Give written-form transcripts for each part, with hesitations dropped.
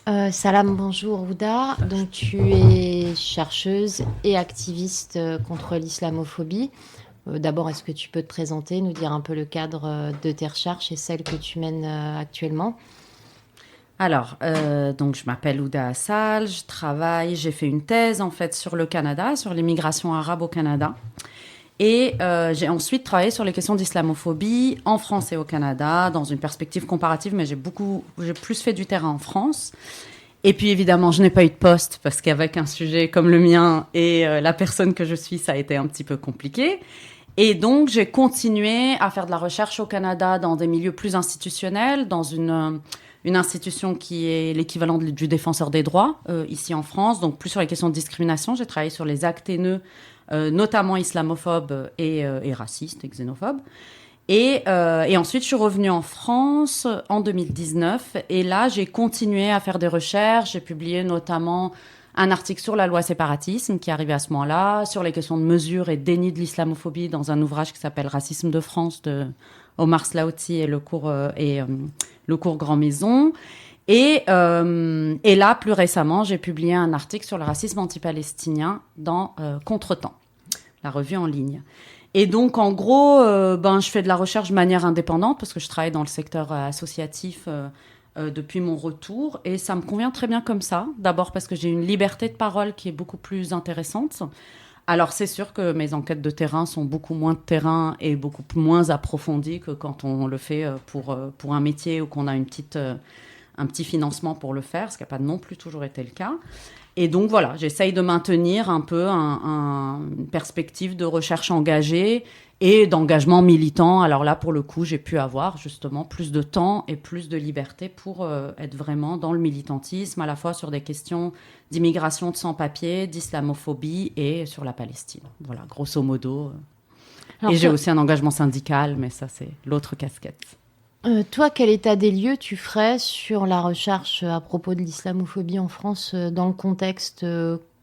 Salam, bonjour Ouda. Donc tu es chercheuse et activiste contre l'islamophobie. D'abord, est-ce que tu peux te présenter, nous dire un peu le cadre de tes recherches et celles que tu mènes actuellement? Donc je m'appelle Ouda Assal, j'ai fait une thèse en fait sur le Canada, sur l'immigration arabe au Canada. Et j'ai ensuite travaillé sur les questions d'islamophobie en France et au Canada, dans une perspective comparative, mais j'ai plus fait du terrain en France. Et puis évidemment, je n'ai pas eu de poste parce qu'avec un sujet comme le mien et la personne que je suis, ça a été un petit peu compliqué. Et donc, j'ai continué à faire de la recherche au Canada dans des milieux plus institutionnels, dans une institution qui est l'équivalent du défenseur des droits ici en France, donc plus sur les questions de discrimination. J'ai travaillé sur les actes haineux, notamment islamophobes et racistes et xénophobes. Et ensuite, je suis revenue en France en 2019. Et là, j'ai continué à faire des recherches. J'ai publié notamment un article sur la loi séparatisme qui est arrivé à ce moment-là, sur les questions de mesure et déni de l'islamophobie dans un ouvrage qui s'appelle Racisme de France de Omar Slaouti et le cours Grand Maison. Et là, plus récemment, j'ai publié un article sur le racisme anti-palestinien dans Contretemps, la revue en ligne. Et donc, en gros, je fais de la recherche de manière indépendante parce que je travaille dans le secteur associatif depuis mon retour. Et ça me convient très bien comme ça. D'abord parce que j'ai une liberté de parole qui est beaucoup plus intéressante. Alors, c'est sûr que mes enquêtes de terrain sont beaucoup moins de terrain et beaucoup moins approfondies que quand on le fait pour un métier ou qu'on a un petit financement pour le faire, ce qui n'a pas non plus toujours été le cas. Et donc voilà, j'essaye de maintenir un peu une perspective de recherche engagée et d'engagement militant. Alors là, pour le coup, j'ai pu avoir justement plus de temps et plus de liberté pour être vraiment dans le militantisme, à la fois sur des questions d'immigration de sans-papiers, d'islamophobie et sur la Palestine. Voilà, grosso modo. Et Alors j'ai toi, aussi un engagement syndical, mais ça, c'est l'autre casquette. toi, quel état des lieux tu ferais sur la recherche à propos de l'islamophobie en France dans le contexte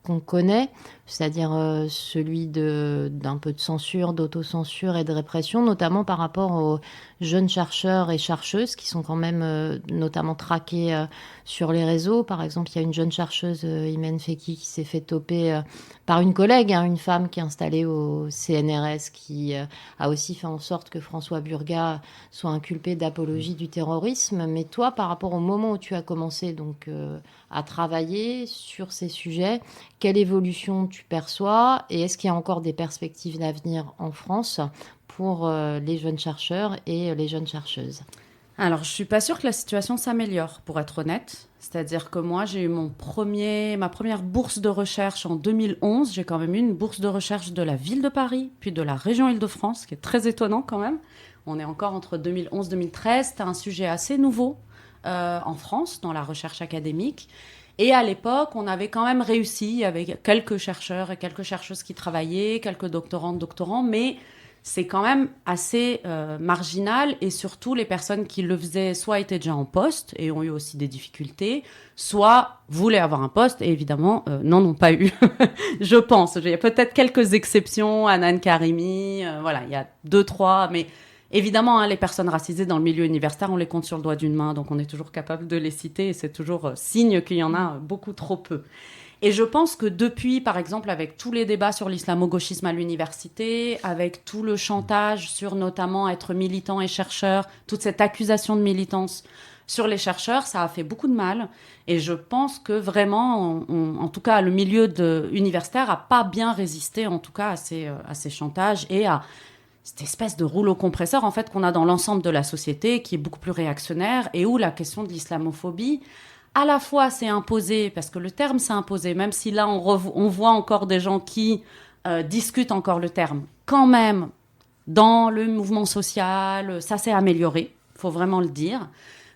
qu'on connaît, c'est-à-dire celui d'un peu de censure, d'autocensure et de répression, notamment par rapport aux jeunes chercheurs et chercheuses qui sont quand même notamment traqués sur les réseaux. Par exemple, il y a une jeune chercheuse, Imen Feki, qui s'est fait toper par une collègue, hein, une femme qui est installée au CNRS, qui a aussi fait en sorte que François Burga soit inculpé d'apologie du terrorisme. Mais toi, par rapport au moment où tu as commencé donc à travailler sur ces sujets, quelle évolution tu perçois et est-ce qu'il y a encore des perspectives d'avenir en France pour les jeunes chercheurs et les jeunes chercheuses? Alors, je suis pas sûre que la situation s'améliore, pour être honnête. C'est-à-dire que moi, j'ai eu ma première bourse de recherche en 2011. J'ai quand même eu une bourse de recherche de la ville de Paris, puis de la région Île-de-France, ce qui est très étonnant quand même. On est encore entre 2011 et 2013. C'était un sujet assez nouveau en France, dans la recherche académique. Et à l'époque, on avait quand même réussi. Il y avait quelques chercheurs et quelques chercheuses qui travaillaient, quelques doctorantes, doctorants, mais c'est quand même assez marginal et surtout les personnes qui le faisaient soit étaient déjà en poste et ont eu aussi des difficultés, soit voulaient avoir un poste et évidemment n'en ont pas eu. Je pense. Il y a peut-être quelques exceptions, Anan Karimi, voilà, il y a deux, trois, mais évidemment, hein, les personnes racisées dans le milieu universitaire, on les compte sur le doigt d'une main, donc on est toujours capable de les citer et c'est toujours signe qu'il y en a beaucoup trop peu. Et je pense que depuis, par exemple, avec tous les débats sur l'islamo-gauchisme à l'université, avec tout le chantage sur notamment être militant et chercheur, toute cette accusation de militance sur les chercheurs, ça a fait beaucoup de mal. Et je pense que vraiment, en tout cas, le milieu universitaire n'a pas bien résisté, en tout cas, à ces chantages et à cette espèce de rouleau compresseur, en fait, qu'on a dans l'ensemble de la société, qui est beaucoup plus réactionnaire et où la question de l'islamophobie à la fois c'est imposé, parce que le terme s'est imposé, même si là on voit encore des gens qui discutent encore le terme, quand même, dans le mouvement social, ça s'est amélioré, il faut vraiment le dire.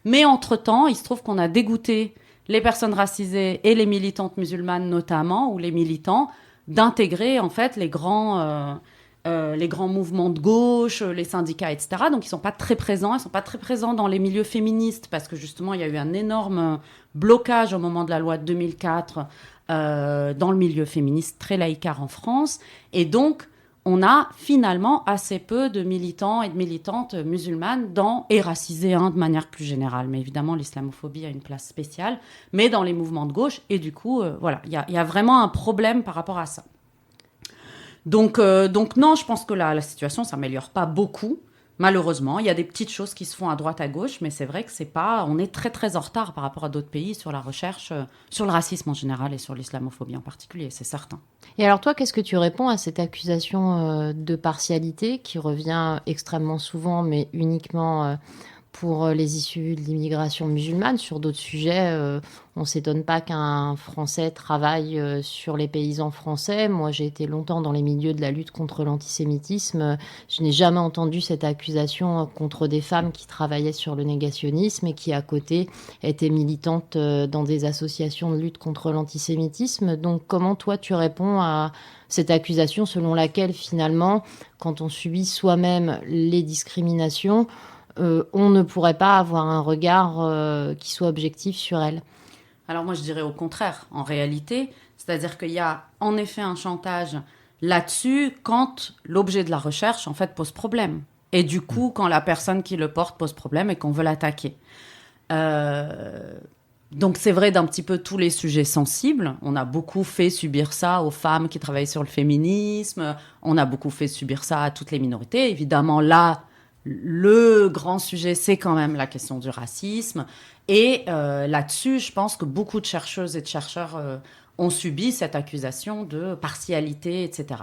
Mais entre-temps, il se trouve qu'on a dégoûté les personnes racisées et les militantes musulmanes notamment, ou les militants, d'intégrer en fait les grands mouvements de gauche, les syndicats, etc. Donc ils sont pas très présents. Ils sont pas très présents dans les milieux féministes parce que justement il y a eu un énorme blocage au moment de la loi de 2004 dans le milieu féministe très laïcard en France. Et donc on a finalement assez peu de militants et de militantes musulmanes et racisées de manière plus générale. Mais évidemment, l'islamophobie a une place spéciale, mais dans les mouvements de gauche. Et du coup, voilà, il y a vraiment un problème par rapport à ça. Donc non, je pense que la situation s'améliore pas beaucoup. Malheureusement, il y a des petites choses qui se font à droite, à gauche, mais c'est vrai que on est très très en retard par rapport à d'autres pays sur la recherche, sur le racisme en général et sur l'islamophobie en particulier, c'est certain. Et alors toi, qu'est-ce que tu réponds à cette accusation de partialité qui revient extrêmement souvent, mais uniquement pour les issus de l'immigration musulmane? Sur d'autres sujets, on ne s'étonne pas qu'un Français travaille sur les paysans français. Moi, j'ai été longtemps dans les milieux de la lutte contre l'antisémitisme. Je n'ai jamais entendu cette accusation contre des femmes qui travaillaient sur le négationnisme et qui, à côté, étaient militantes dans des associations de lutte contre l'antisémitisme. Donc, comment toi, tu réponds à cette accusation selon laquelle, finalement, quand on subit soi-même les discriminations, on ne pourrait pas avoir un regard qui soit objectif sur elle? Alors moi, je dirais au contraire, en réalité. C'est-à-dire qu'il y a en effet un chantage là-dessus quand l'objet de la recherche, en fait, pose problème. Et du coup, quand la personne qui le porte pose problème et qu'on veut l'attaquer. Donc c'est vrai d'un petit peu tous les sujets sensibles. On a beaucoup fait subir ça aux femmes qui travaillent sur le féminisme. On a beaucoup fait subir ça à toutes les minorités. Évidemment, là, le grand sujet, c'est quand même la question du racisme. Et là-dessus, je pense que beaucoup de chercheuses et de chercheurs ont subi cette accusation de partialité, etc.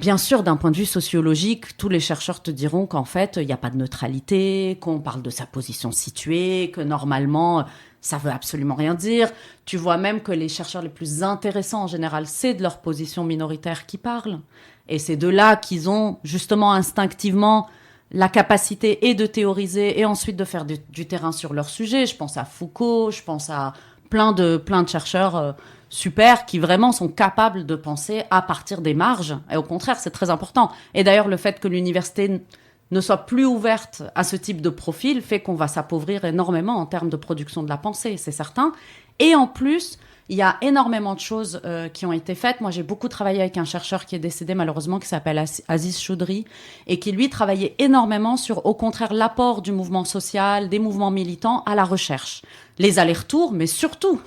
Bien sûr, d'un point de vue sociologique, tous les chercheurs te diront qu'en fait, il n'y a pas de neutralité, qu'on parle de sa position située, que normalement, ça veut absolument rien dire. Tu vois même que les chercheurs les plus intéressants, en général, c'est de leur position minoritaire qui parlent. Et c'est de là qu'ils ont, justement, instinctivement, la capacité et de théoriser et ensuite de faire du terrain sur leur sujet. Je pense à Foucault, je pense à plein de chercheurs super qui vraiment sont capables de penser à partir des marges. Et au contraire, c'est très important. Et d'ailleurs, le fait que l'université ne soit plus ouverte à ce type de profil fait qu'on va s'appauvrir énormément en termes de production de la pensée, c'est certain. Et en plus, il y a énormément de choses qui ont été faites. Moi, j'ai beaucoup travaillé avec un chercheur qui est décédé malheureusement, qui s'appelle Aziz Choudry, et qui, lui, travaillait énormément sur, au contraire, l'apport du mouvement social, des mouvements militants à la recherche. Les allers-retours, mais surtout,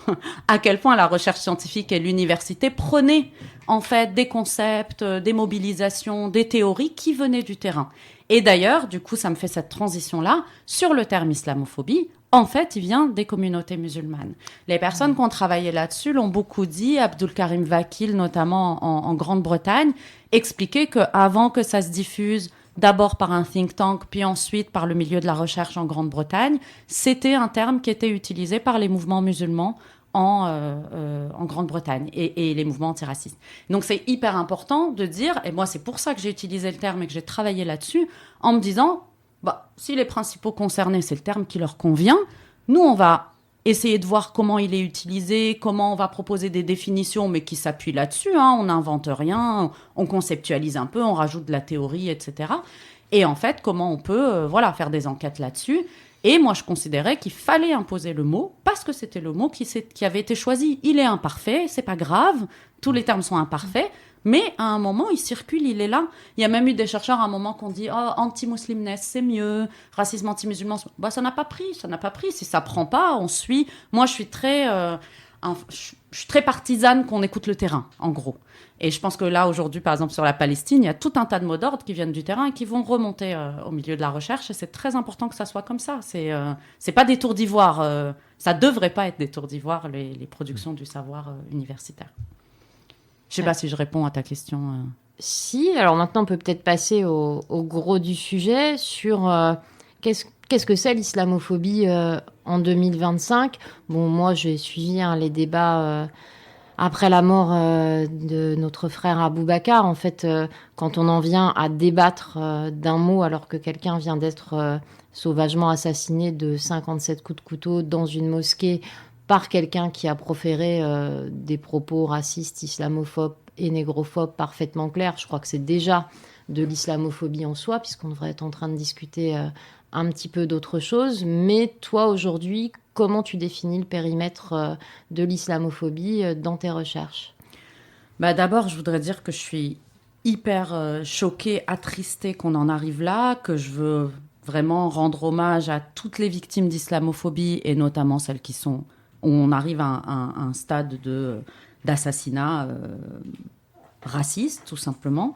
à quel point la recherche scientifique et l'université prenaient, en fait, des concepts, des mobilisations, des théories qui venaient du terrain. Et d'ailleurs, du coup, ça me fait cette transition-là sur le terme islamophobie. En fait, il vient des communautés musulmanes. Les personnes qui ont travaillé là-dessus l'ont beaucoup dit. Abdul Karim Vakil, notamment en Grande-Bretagne, expliquait qu'avant que ça se diffuse, d'abord par un think tank, puis ensuite par le milieu de la recherche en Grande-Bretagne, c'était un terme qui était utilisé par les mouvements musulmans en Grande-Bretagne et les mouvements antiracistes. Donc c'est hyper important de dire, et moi c'est pour ça que j'ai utilisé le terme et que j'ai travaillé là-dessus, en me disant, si les principaux concernés, c'est le terme qui leur convient, nous on va essayer de voir comment il est utilisé, comment on va proposer des définitions, mais qui s'appuient là-dessus, on n'invente rien, on conceptualise un peu, on rajoute de la théorie, etc. Et en fait, comment on peut faire des enquêtes là-dessus. Et moi, je considérais qu'il fallait imposer le mot parce que c'était le mot qui avait été choisi. Il est imparfait, c'est pas grave, tous les termes sont imparfaits, mais à un moment, il circule, il est là. Il y a même eu des chercheurs à un moment qui ont dit anti-muslimness, c'est mieux, racisme anti-musulman, ça n'a pas pris. Si ça prend pas, on suit. Moi, je suis très partisane qu'on écoute le terrain, en gros. Et je pense que là, aujourd'hui, par exemple, sur la Palestine, il y a tout un tas de mots d'ordre qui viennent du terrain et qui vont remonter au milieu de la recherche. Et c'est très important que ça soit comme ça. C'est pas des tours d'ivoire. Ça devrait pas être des tours d'ivoire, les productions du savoir universitaire. Je sais pas si je réponds à ta question. Si, alors maintenant, on peut peut-être passer au gros du sujet sur qu'est-ce que c'est l'islamophobie en 2025. Bon, moi, j'ai suivi les débats après la mort de notre frère Aboubacar. En fait, quand on en vient à débattre d'un mot alors que quelqu'un vient d'être sauvagement assassiné de 57 coups de couteau dans une mosquée par quelqu'un qui a proféré des propos racistes, islamophobes et négrophobes parfaitement clairs, je crois que c'est déjà de l'islamophobie en soi, puisqu'on devrait être en train de discuter un petit peu d'autre chose. Mais toi, aujourd'hui, comment tu définis le périmètre de l'islamophobie dans tes recherches ? D'abord, je voudrais dire que je suis hyper choquée, attristée qu'on en arrive là, que je veux vraiment rendre hommage à toutes les victimes d'islamophobie et notamment celles qui sont où on arrive à un stade d'assassinat raciste, tout simplement.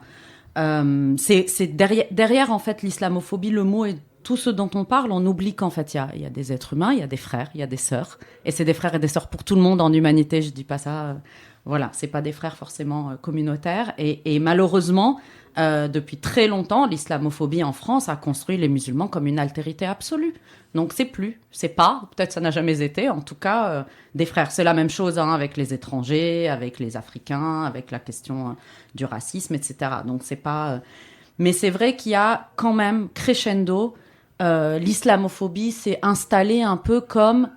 C'est derrière, en fait, l'islamophobie, le mot est tout ce dont on parle, on oublie qu'en fait, il y a des êtres humains, il y a des frères, il y a des sœurs. Et c'est des frères et des sœurs pour tout le monde en humanité, je dis pas ça. Voilà, c'est pas des frères forcément communautaires. Et malheureusement, depuis très longtemps, l'islamophobie en France a construit les musulmans comme une altérité absolue. Donc c'est pas, peut-être ça n'a jamais été, en tout cas, des frères. C'est la même chose avec les étrangers, avec les Africains, avec la question du racisme, etc. Donc c'est pas... mais c'est vrai qu'il y a quand même, crescendo, l'islamophobie s'est installée un peu comme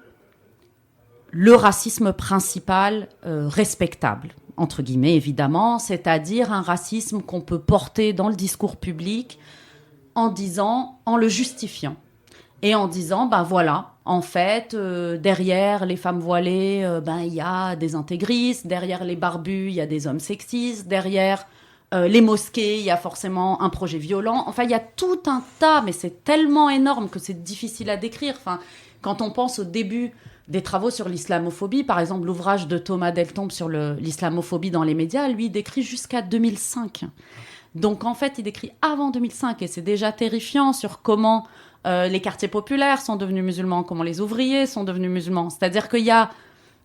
le racisme principal respectable, entre guillemets évidemment, c'est-à-dire un racisme qu'on peut porter dans le discours public en le justifiant. Et en disant, ben voilà, en fait, derrière les femmes voilées, il y a des intégristes, derrière les barbus, il y a des hommes sexistes, derrière les mosquées, il y a forcément un projet violent. Enfin, il y a tout un tas, mais c'est tellement énorme que c'est difficile à décrire. Enfin, quand on pense au début des travaux sur l'islamophobie, par exemple, l'ouvrage de Thomas Deltombe sur l'islamophobie dans les médias, lui, décrit jusqu'à 2005. Donc, en fait, il décrit avant 2005, et c'est déjà terrifiant sur comment les quartiers populaires sont devenus musulmans, comment les ouvriers sont devenus musulmans. C'est-à-dire qu'il y a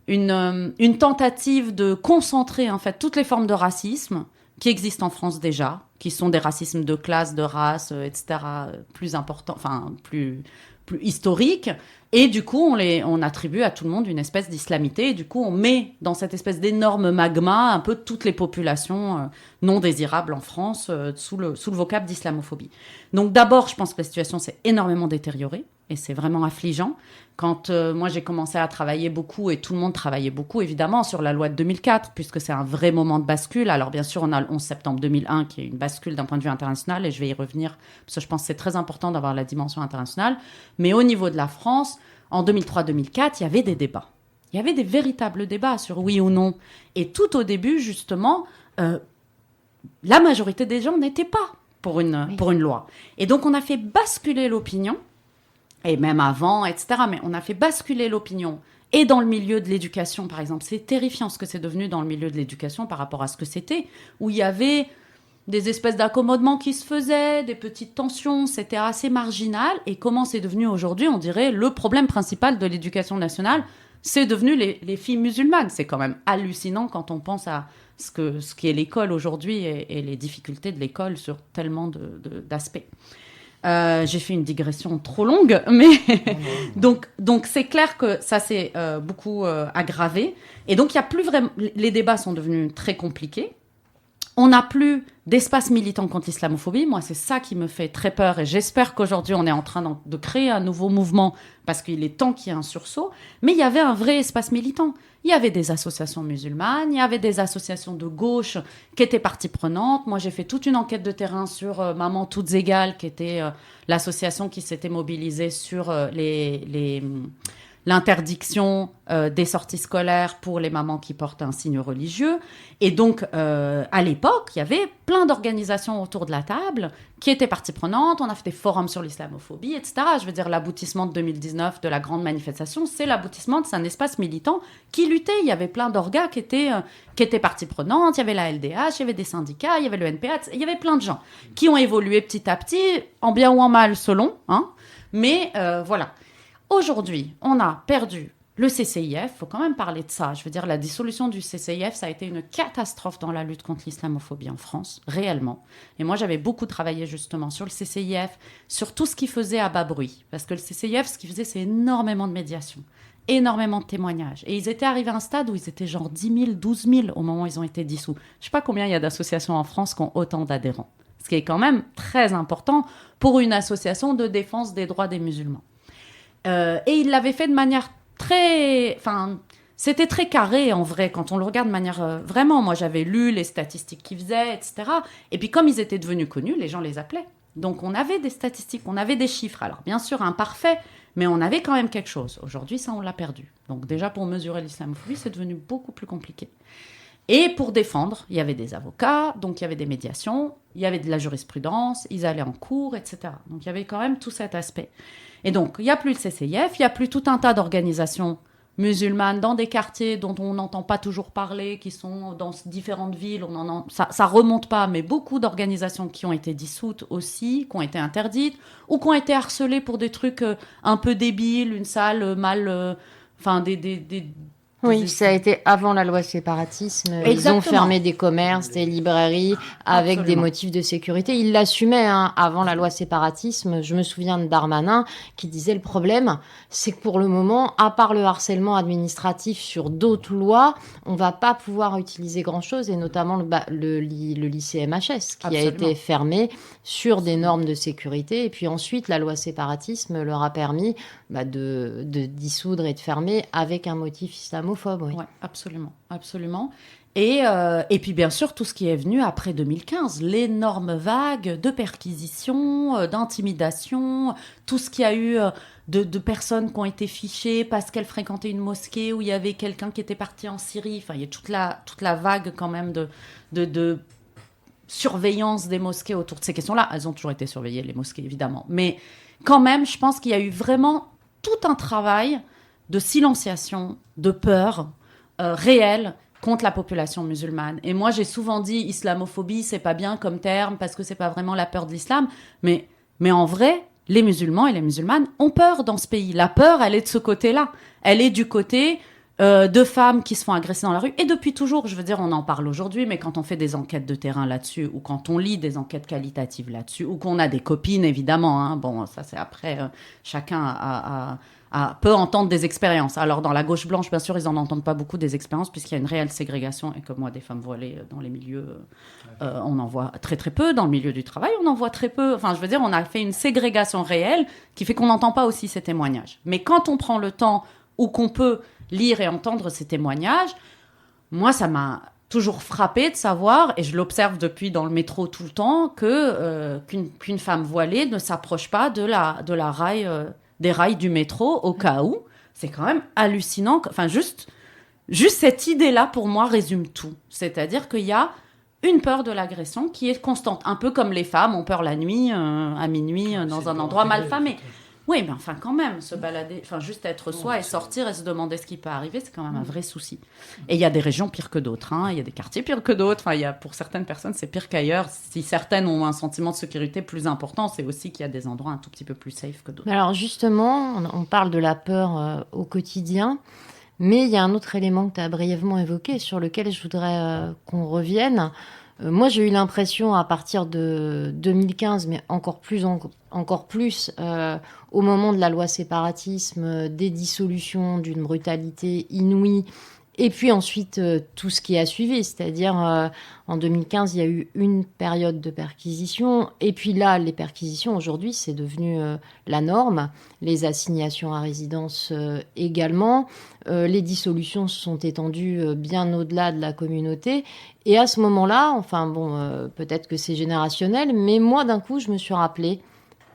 une tentative de concentrer, en fait, toutes les formes de racisme qui existent en France déjà, qui sont des racismes de classe, de race, etc., plus importants, enfin, plus historiques. Et du coup, on attribue à tout le monde une espèce d'islamité. Et du coup, on met dans cette espèce d'énorme magma un peu toutes les populations non désirables en France sous le vocable d'islamophobie. Donc d'abord, je pense que la situation s'est énormément détériorée. Et c'est vraiment affligeant. Quand moi, j'ai commencé à travailler beaucoup, et tout le monde travaillait beaucoup, évidemment, sur la loi de 2004, puisque c'est un vrai moment de bascule. Alors, bien sûr, on a le 11 septembre 2001, qui est une bascule d'un point de vue international, et je vais y revenir, parce que je pense que c'est très important d'avoir la dimension internationale. Mais au niveau de la France, en 2003-2004, il y avait des débats. Il y avait des véritables débats sur oui ou non. Et tout au début, justement, la majorité des gens n'étaient pas pour une loi. Et donc, on a fait basculer l'opinion, et même avant, etc. Mais on a fait basculer l'opinion. Et dans le milieu de l'éducation, par exemple, c'est terrifiant ce que c'est devenu dans le milieu de l'éducation par rapport à ce que c'était, où il y avait des espèces d'accommodements qui se faisaient, des petites tensions, c'était assez marginal. Et comment c'est devenu aujourd'hui, on dirait, le problème principal de l'éducation nationale, c'est devenu les filles musulmanes. C'est quand même hallucinant quand on pense à ce qu'est l'école aujourd'hui et les difficultés de l'école sur tellement d'aspects. J'ai fait une digression trop longue, mais donc c'est clair que ça s'est beaucoup aggravé. Et donc, il y a plus vraiment... Les débats sont devenus très compliqués. On n'a plus d'espace militant contre l'islamophobie. Moi, c'est ça qui me fait très peur. Et j'espère qu'aujourd'hui, on est en train de créer un nouveau mouvement parce qu'il est temps qu'il y ait un sursaut. Mais il y avait un vrai espace militant. Il y avait des associations musulmanes, il y avait des associations de gauche qui étaient partie prenante. Moi, j'ai fait toute une enquête de terrain sur Maman Toutes Égales, qui était l'association qui s'était mobilisée sur l'interdiction des sorties scolaires pour les mamans qui portent un signe religieux. Et donc, à l'époque, il y avait plein d'organisations autour de la table qui étaient partie prenante. On a fait des forums sur l'islamophobie, etc. Je veux dire, l'aboutissement de 2019 de la grande manifestation, c'est l'aboutissement de un espace militant qui luttait. Il y avait plein d'orgas qui étaient partie prenante. Il y avait la LDH, il y avait des syndicats, il y avait le NPA, il y avait plein de gens qui ont évolué petit à petit, en bien ou en mal selon. Mais voilà. Aujourd'hui, on a perdu le CCIF, il faut quand même parler de ça. Je veux dire, la dissolution du CCIF, ça a été une catastrophe dans la lutte contre l'islamophobie en France, réellement. Et moi, j'avais beaucoup travaillé justement sur le CCIF, sur tout ce qu'il faisait à bas bruit. Parce que le CCIF, ce qu'il faisait, c'est énormément de médiation, énormément de témoignages. Et ils étaient arrivés à un stade où ils étaient genre 10 000, 12 000 au moment où ils ont été dissous. Je ne sais pas combien il y a d'associations en France qui ont autant d'adhérents. Ce qui est quand même très important pour une association de défense des droits des musulmans. Et il l'avait fait de manière très... Enfin, c'était très carré, en vrai, quand on le regarde de manière... vraiment, moi, j'avais lu les statistiques qu'ils faisaient, etc. Et puis, comme ils étaient devenus connus, les gens les appelaient. Donc, on avait des statistiques, on avait des chiffres. Alors, bien sûr, imparfaits, mais on avait quand même quelque chose. Aujourd'hui, ça, on l'a perdu. Donc, déjà, pour mesurer l'islamophobie, c'est devenu beaucoup plus compliqué. Et pour défendre, il y avait des avocats, donc il y avait des médiations, il y avait de la jurisprudence, ils allaient en cours, etc. Donc il y avait quand même tout cet aspect. Et donc, il n'y a plus le CCIF, il n'y a plus tout un tas d'organisations musulmanes dans des quartiers dont on n'entend pas toujours parler, qui sont dans différentes villes. Ça remonte pas, mais beaucoup d'organisations qui ont été dissoutes aussi, qui ont été interdites, ou qui ont été harcelées pour des trucs un peu débiles, une salle mal... Enfin, Oui, ça a été avant la loi séparatisme. Ils ont fermé des commerces, des librairies avec des motifs de sécurité. Ils l'assumaient avant la loi séparatisme. Je me souviens de Darmanin qui disait le problème, c'est que pour le moment, à part le harcèlement administratif sur d'autres lois, on va pas pouvoir utiliser grand-chose, et notamment le lycée MHS qui a été fermé sur des normes de sécurité. Et puis ensuite, la loi séparatisme leur a permis de dissoudre et de fermer avec un motif islamophobe. Oui, ouais, absolument, absolument. Et puis bien sûr, tout ce qui est venu après 2015, l'énorme vague de perquisitions, d'intimidation, tout ce qu'il y a eu de personnes qui ont été fichées parce qu'elles fréquentaient une mosquée où il y avait quelqu'un qui était parti en Syrie. Enfin, il y a toute la vague quand même de surveillance des mosquées autour de ces questions-là. Elles ont toujours été surveillées, les mosquées, évidemment. Mais quand même, je pense qu'il y a eu vraiment tout un travail de silenciation, de peur réelle contre la population musulmane. Et moi, j'ai souvent dit islamophobie, c'est pas bien comme terme parce que c'est pas vraiment la peur de l'islam. Mais en vrai, les musulmans et les musulmanes ont peur dans ce pays. La peur, elle est de ce côté-là. Elle est du côté de femmes qui se font agresser dans la rue. Et depuis toujours, je veux dire, on en parle aujourd'hui, mais quand on fait des enquêtes de terrain là-dessus, ou quand on lit des enquêtes qualitatives là-dessus, ou qu'on a des copines, évidemment, hein, bon, ça c'est après, chacun peut entendre des expériences. Alors, dans la gauche blanche, bien sûr, ils n'en entendent pas beaucoup des expériences, puisqu'il y a une réelle ségrégation, et comme moi, des femmes voilées dans les milieux, on en voit très très peu. Dans le milieu du travail, on en voit très peu. Enfin, je veux dire, on a fait une ségrégation réelle qui fait qu'on n'entend pas aussi ces témoignages. Mais quand on prend le temps, ou qu'on peut lire et entendre ces témoignages, moi, ça m'a toujours frappée de savoir, et je l'observe depuis dans le métro tout le temps, qu'une femme voilée ne s'approche pas de la rail... des rails du métro au cas où. C'est quand même hallucinant. Enfin, juste cette idée-là, pour moi, résume tout. C'est-à-dire qu'il y a une peur de l'agression qui est constante. Un peu comme les femmes ont peur la nuit, à minuit, dans un endroit mal famé. Oui, mais enfin, quand même, se balader, enfin, juste être soi et sortir et se demander ce qui peut arriver, c'est quand même un vrai souci. Et il y a des régions pires que d'autres, hein. Il y a des quartiers pires que d'autres. Enfin, pour certaines personnes, c'est pire qu'ailleurs. Si certaines ont un sentiment de sécurité plus important, c'est aussi qu'il y a des endroits un tout petit peu plus safe que d'autres. Alors justement, on parle de la peur au quotidien, mais il y a un autre élément que tu as brièvement évoqué, sur lequel je voudrais qu'on revienne. Moi, j'ai eu l'impression, à partir de 2015, mais encore plus au moment de la loi séparatisme, des dissolutions d'une brutalité inouïe, et puis ensuite tout ce qui a suivi, c'est-à-dire en 2015, il y a eu une période de perquisition, et puis là, les perquisitions, aujourd'hui, c'est devenu la norme, les assignations à résidence également, les dissolutions se sont étendues bien au-delà de la communauté, et à ce moment-là, enfin bon, peut-être que c'est générationnel, mais moi, d'un coup, je me suis rappelé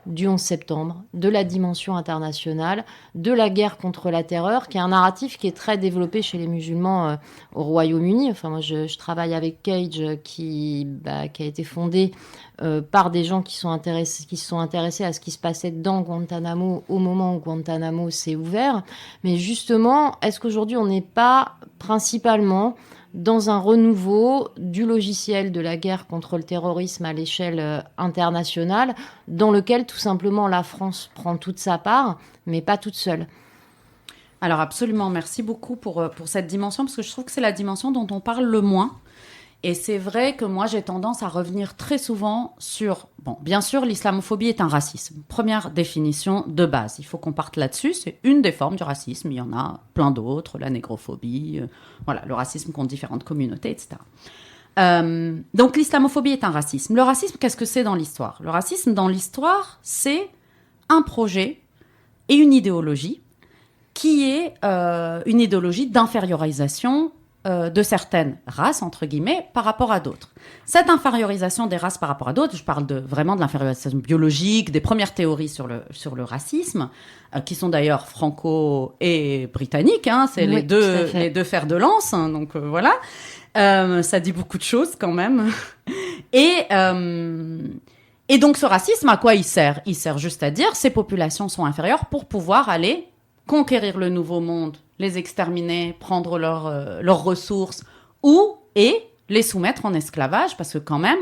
du 11 septembre, de la dimension internationale, de la guerre contre la terreur, qui est un narratif qui est très développé chez les musulmans au Royaume-Uni. Enfin, moi, je travaille avec Cage, qui a été fondé par des gens qui se sont intéressés à ce qui se passait dans Guantanamo au moment où Guantanamo s'est ouvert. Mais justement, est-ce qu'aujourd'hui, on n'est pas principalement dans un renouveau du logiciel de la guerre contre le terrorisme à l'échelle internationale, dans lequel tout simplement la France prend toute sa part, mais pas toute seule? Alors absolument, merci beaucoup pour cette dimension, parce que je trouve que c'est la dimension dont on parle le moins. Et c'est vrai que moi, j'ai tendance à revenir très souvent sur... Bon, bien sûr, l'islamophobie est un racisme. Première définition de base. Il faut qu'on parte là-dessus. C'est une des formes du racisme. Il y en a plein d'autres. La négrophobie, voilà, le racisme contre différentes communautés, etc. Donc, l'islamophobie est un racisme. Le racisme, qu'est-ce que c'est dans l'histoire? Le racisme, dans l'histoire, c'est un projet et une idéologie qui est une idéologie d'infériorisation de certaines races, entre guillemets, par rapport à d'autres. Cette infériorisation des races par rapport à d'autres, je parle vraiment de l'infériorisation biologique, des premières théories sur le racisme, qui sont d'ailleurs franco et britanniques, hein, c'est Oui, les deux fers de lance, hein, donc voilà. Ça dit beaucoup de choses quand même. Et donc ce racisme, à quoi il sert? Il sert juste à dire ces populations sont inférieures pour pouvoir aller conquérir le nouveau monde, les exterminer, prendre leurs ressources et les soumettre en esclavage, parce que quand même,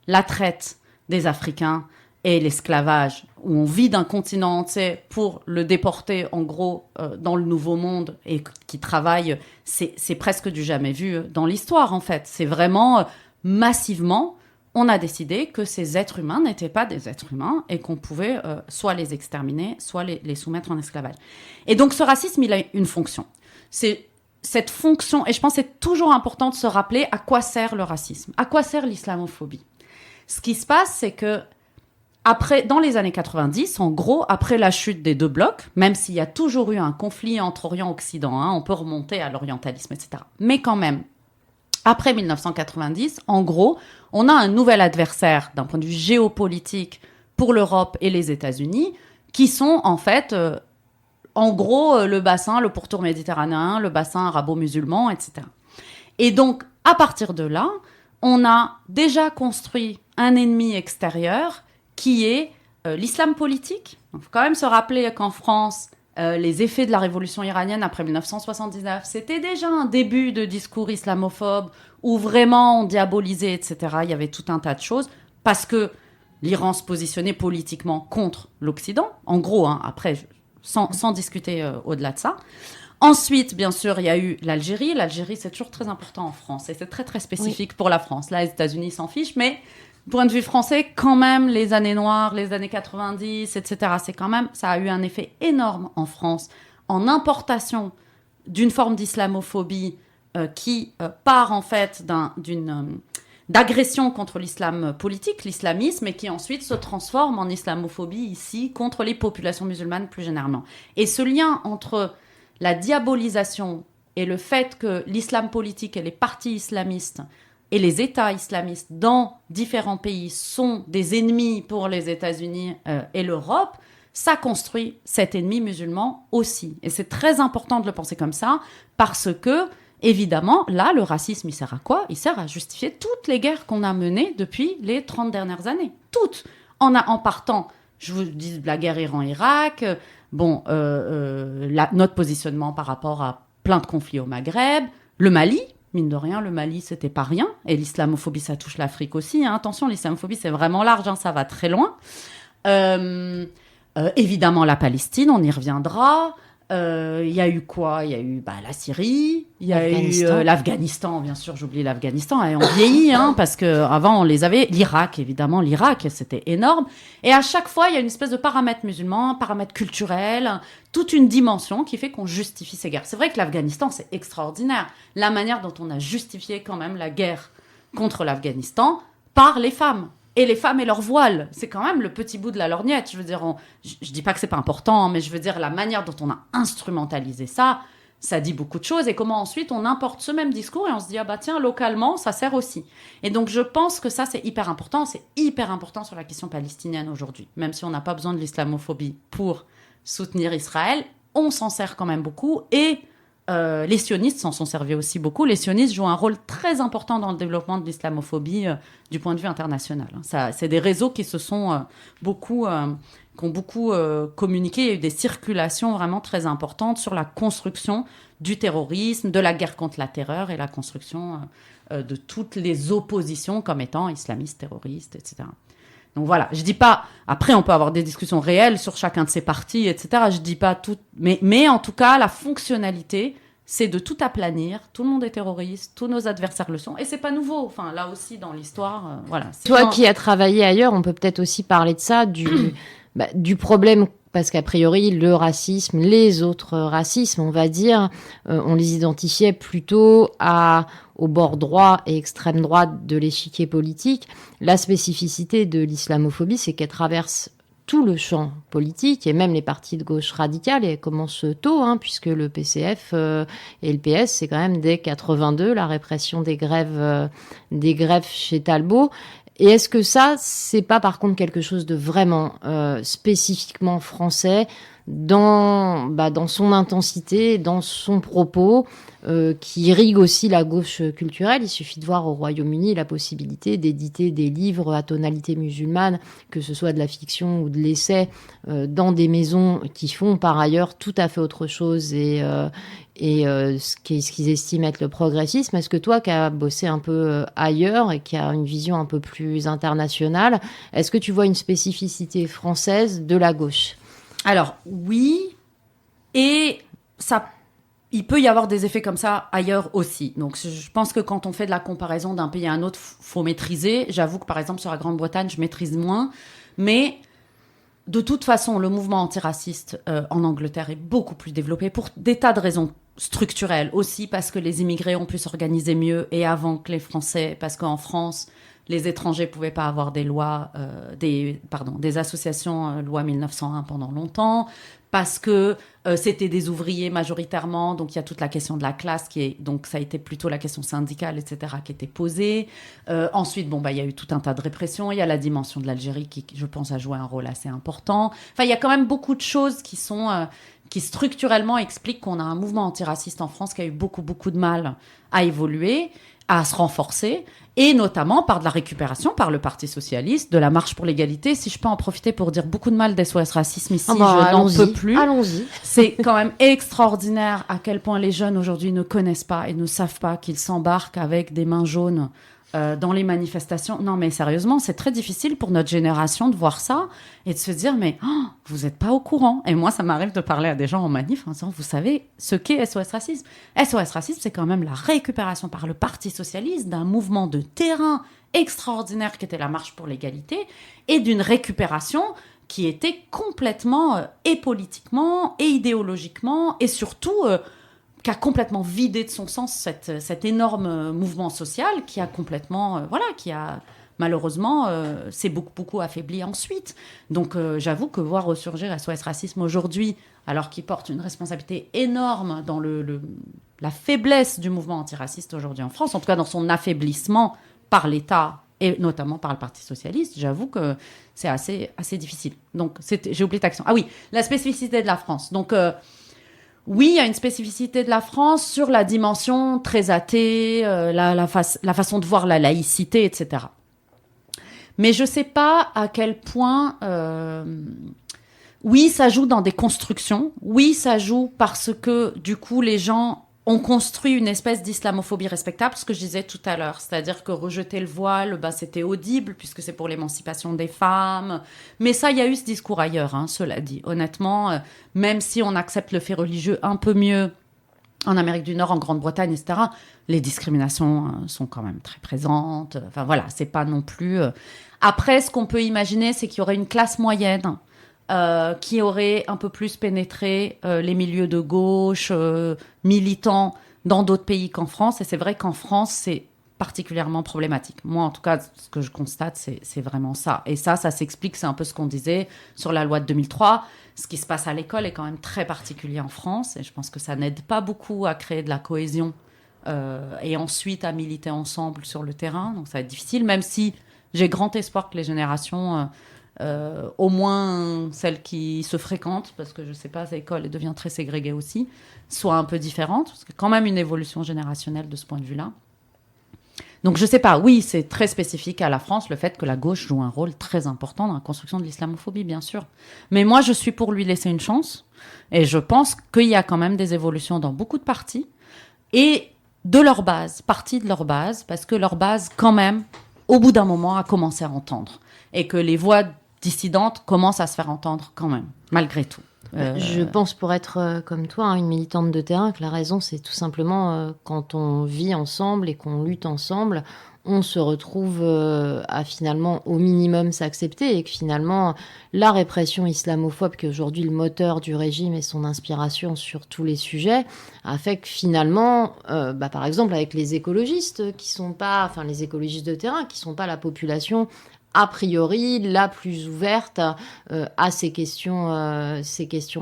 la traite des Africains et l'esclavage, où on vit d'un continent entier pour le déporter en gros dans le nouveau monde et qui travaille, c'est presque du jamais vu dans l'histoire en fait. C'est vraiment massivement, on a décidé que ces êtres humains n'étaient pas des êtres humains et qu'on pouvait soit les exterminer, soit les soumettre en esclavage. Et donc ce racisme, il a une fonction. C'est cette fonction, et je pense que c'est toujours important de se rappeler à quoi sert le racisme, à quoi sert l'islamophobie. Ce qui se passe, c'est que dans les années 90, en gros, après la chute des deux blocs, même s'il y a toujours eu un conflit entre Orient et Occident, hein, on peut remonter à l'orientalisme, etc. Mais quand même, après 1990, en gros, on a un nouvel adversaire d'un point de vue géopolitique pour l'Europe et les États-Unis, qui sont en fait, en gros, le pourtour méditerranéen, le bassin arabo-musulman, etc. Et donc, à partir de là, on a déjà construit un ennemi extérieur qui est l'islam politique. Il faut quand même se rappeler qu'en France, les effets de la révolution iranienne après 1979, c'était déjà un début de discours islamophobe où vraiment on diabolisait, etc. Il y avait tout un tas de choses parce que l'Iran se positionnait politiquement contre l'Occident, en gros, hein, après, sans discuter au-delà de ça. Ensuite, bien sûr, il y a eu l'Algérie. L'Algérie, c'est toujours très important en France et c'est très, très spécifique pour la France. Là, les États-Unis s'en fichent, mais point de vue français, quand même, les années noires, les années 90, etc., c'est quand même, ça a eu un effet énorme en France en importation d'une forme d'islamophobie qui part en fait d'agression contre l'islam politique, l'islamisme, et qui ensuite se transforme en islamophobie ici contre les populations musulmanes plus généralement. Et ce lien entre la diabolisation et le fait que l'islam politique et les partis islamistes et les États islamistes dans différents pays sont des ennemis pour les États-Unis et l'Europe, ça construit cet ennemi musulman aussi. Et c'est très important de le penser comme ça, parce que, évidemment, là, le racisme, il sert à quoi? Il sert à justifier toutes les guerres qu'on a menées depuis les 30 dernières années. Toutes. En partant, je vous dis, de la guerre Iran-Irak, notre positionnement par rapport à plein de conflits au Maghreb, le Mali. Mine de rien, le Mali, c'était pas rien. Et l'islamophobie, ça touche l'Afrique aussi. Hein. Attention, l'islamophobie, c'est vraiment large, hein, ça va très loin. Évidemment, la Palestine, on y reviendra. Il y a eu quoi? Il y a eu la Syrie, il y a eu l'Afghanistan, bien sûr, j'oublie l'Afghanistan, et on vieillit, hein, parce qu'avant, on les avait. L'Irak, évidemment, c'était énorme. Et à chaque fois, il y a une espèce de paramètre musulman, paramètre culturel, toute une dimension qui fait qu'on justifie ces guerres. C'est vrai que l'Afghanistan, c'est extraordinaire. La manière dont on a justifié quand même la guerre contre l'Afghanistan par les femmes. Et les femmes et leur voile, c'est quand même le petit bout de la lorgnette. Je veux dire, je dis pas que c'est pas important, hein, mais je veux dire, la manière dont on a instrumentalisé ça, ça dit beaucoup de choses. Et comment ensuite on importe ce même discours et on se dit, ah bah tiens, localement, ça sert aussi. Et donc je pense que ça, c'est hyper important. C'est hyper important sur la question palestinienne aujourd'hui. Même si on n'a pas besoin de l'islamophobie pour soutenir Israël, on s'en sert quand même beaucoup. Et les sionistes s'en sont servis aussi beaucoup. Les sionistes jouent un rôle très important dans le développement de l'islamophobie du point de vue international. Ça, c'est des réseaux qui se sont qui ont beaucoup communiqué. Il y a eu des circulations vraiment très importantes sur la construction du terrorisme, de la guerre contre la terreur et la construction de toutes les oppositions comme étant islamistes, terroristes, etc. Donc voilà, je dis pas. Après, on peut avoir des discussions réelles sur chacun de ces partis, etc. Je dis pas tout, mais en tout cas, la fonctionnalité, c'est de tout aplanir. Tout le monde est terroriste, tous nos adversaires le sont, et c'est pas nouveau. Enfin, là aussi dans l'histoire, voilà. Toi qui as travaillé ailleurs, on peut peut-être aussi parler de ça, du problème. Parce qu'a priori, le racisme, les autres racismes, on va dire, on les identifiait plutôt au bord droit et extrême droite de l'échiquier politique. La spécificité de l'islamophobie, c'est qu'elle traverse tout le champ politique et même les partis de gauche radicale, et commence tôt, puisque le PCF et le PS, c'est quand même dès 82 la répression des grèves chez Talbot. Et est-ce que ça, c'est pas par contre quelque chose de vraiment spécifiquement français dans son intensité, dans son propos, qui irrigue aussi la gauche culturelle? Il suffit de voir au Royaume-Uni la possibilité d'éditer des livres à tonalité musulmane, que ce soit de la fiction ou de l'essai, dans des maisons qui font par ailleurs tout à fait autre chose et ce qu'ils estiment être le progressisme. Est-ce que toi, qui as bossé un peu ailleurs et qui as une vision un peu plus internationale, est-ce que tu vois une spécificité française de la gauche? Alors, oui, et ça, il peut y avoir des effets comme ça ailleurs aussi. Donc, je pense que quand on fait de la comparaison d'un pays à un autre, faut maîtriser. J'avoue que, par exemple, sur la Grande-Bretagne, je maîtrise moins. Mais de toute façon, le mouvement antiraciste en Angleterre est beaucoup plus développé pour des tas de raisons structurelles. Aussi parce que les immigrés ont pu s'organiser mieux et avant que les Français, parce qu'en France, les étrangers ne pouvaient pas avoir des lois, des associations loi 1901 pendant longtemps, parce que c'était des ouvriers majoritairement, donc il y a toute la question de la classe donc ça a été plutôt la question syndicale, etc., qui était posée. Ensuite, il y a eu tout un tas de répressions. Il y a la dimension de l'Algérie qui, je pense, a joué un rôle assez important. Enfin, il y a quand même beaucoup de choses qui structurellement expliquent qu'on a un mouvement antiraciste en France qui a eu beaucoup, beaucoup de mal à évoluer, à se renforcer, et notamment par de la récupération par le Parti socialiste, de la marche pour l'égalité. Si je peux en profiter pour dire beaucoup de mal d'SOS Racisme ici, je n'en peux plus. Allons-y. C'est quand même extraordinaire à quel point les jeunes aujourd'hui ne connaissent pas et ne savent pas qu'ils s'embarquent avec des mains jaunes dans les manifestations. Non, mais sérieusement, c'est très difficile pour notre génération de voir ça et de se dire, mais vous n'êtes pas au courant. Et moi, ça m'arrive de parler à des gens en manif en disant, vous savez ce qu'est SOS Racisme? SOS Racisme, c'est quand même la récupération par le Parti socialiste d'un mouvement de terrain extraordinaire qui était la marche pour l'égalité et d'une récupération qui était complètement, et politiquement, et idéologiquement, et surtout qui a complètement vidé de son sens cet énorme mouvement social qui a complètement, qui a malheureusement, s'est beaucoup affaibli ensuite. Donc j'avoue que voir ressurgir SOS Racisme aujourd'hui, alors qu'il porte une responsabilité énorme dans la faiblesse du mouvement antiraciste aujourd'hui en France, en tout cas dans son affaiblissement par l'État et notamment par le Parti socialiste, j'avoue que c'est assez difficile. Donc j'ai oublié ta question. Ah oui, la spécificité de la France. Donc oui, il y a une spécificité de la France sur la dimension très athée, la façon de voir la laïcité, etc. Mais je ne sais pas à quel point... oui, ça joue dans des constructions. Oui, ça joue parce que, du coup, les gens ont construit une espèce d'islamophobie respectable, ce que je disais tout à l'heure. C'est-à-dire que rejeter le voile, c'était audible, puisque c'est pour l'émancipation des femmes. Mais ça, il y a eu ce discours ailleurs, cela dit. Honnêtement, même si on accepte le fait religieux un peu mieux en Amérique du Nord, en Grande-Bretagne, etc., les discriminations sont quand même très présentes. Enfin, voilà, c'est pas non plus... Après, ce qu'on peut imaginer, c'est qu'il y aurait une classe moyenne qui aurait un peu plus pénétré les milieux de gauche, militants, dans d'autres pays qu'en France. Et c'est vrai qu'en France, c'est particulièrement problématique. Moi, en tout cas, ce que je constate, c'est vraiment ça. Et ça s'explique, c'est un peu ce qu'on disait sur la loi de 2003. Ce qui se passe à l'école est quand même très particulier en France. Et je pense que ça n'aide pas beaucoup à créer de la cohésion et ensuite à militer ensemble sur le terrain. Donc ça va être difficile, même si j'ai grand espoir que les générations... au moins celles qui se fréquentent, parce que je ne sais pas, l'école devient très ségrégée aussi, soient un peu différentes, parce qu'il y a quand même une évolution générationnelle de ce point de vue-là. Donc je ne sais pas, oui, c'est très spécifique à la France, le fait que la gauche joue un rôle très important dans la construction de l'islamophobie, bien sûr. Mais moi, je suis pour lui laisser une chance, et je pense qu'il y a quand même des évolutions dans beaucoup de partis, et de leur base, partie de leur base, parce que leur base, quand même, au bout d'un moment, a commencé à entendre. Et que les voix dissidentes commencent à se faire entendre quand même, malgré tout. Je pense, pour être comme toi, une militante de terrain, que la raison, c'est tout simplement quand on vit ensemble et qu'on lutte ensemble, on se retrouve à finalement au minimum s'accepter, et que finalement la répression islamophobe, qui est aujourd'hui le moteur du régime et son inspiration sur tous les sujets, a fait que finalement, par exemple avec les écologistes qui sont pas, enfin les écologistes de terrain qui sont pas la population a priori la plus ouverte à ces questions